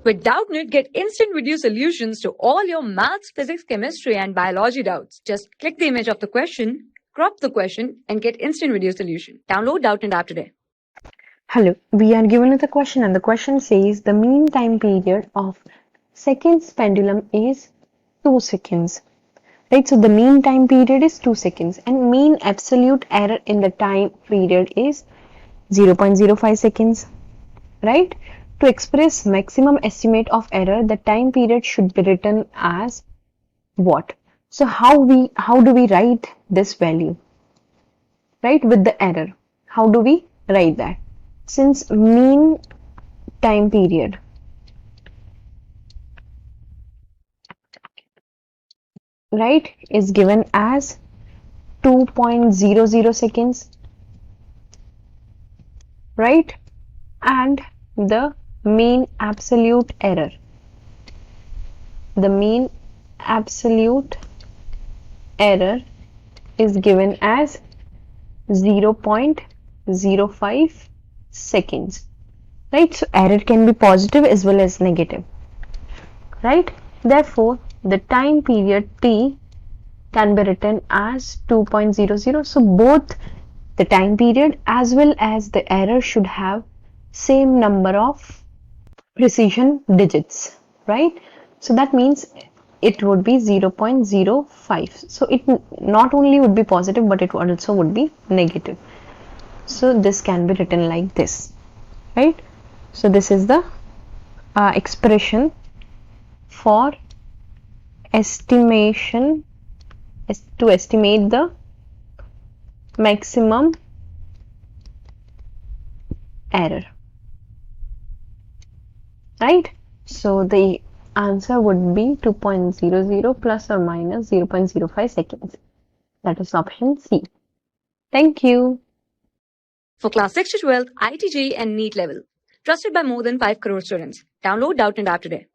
With Doubtnut, get instant video solutions to all your maths, physics, chemistry, and biology doubts. Just click the image of the question, crop the question, and get instant video solution. Download Doubtnut app today. Hello, we are given with a question and the question says the mean time period of seconds pendulum is 2 seconds. Right, so the mean time period is 2 seconds and mean absolute error in the time period is 0.05 seconds. Right? To express maximum estimate of error, the time period should be written as what? So how do we write this value? Right, with the error. How do we write that? Since mean time period right is given as 2.00 seconds, right, and the mean absolute error is given as 0.05 seconds, right? So error can be positive as well as negative, right? Therefore the time period t can be written as 2.00. So both the time period as well as the error should have same number of precision digits, right? So that means it would be 0.05. So it not only would be positive but it also would be negative. So this can be written like this, right? So this is the expression for estimate the maximum error, right? So the answer would be 2.00 plus or minus 0.05 seconds. That is option C. Thank you. For class 6 to 12, IIT JEE and NEET level. Trusted by more than 5 crore students. Download Doubtnut app today.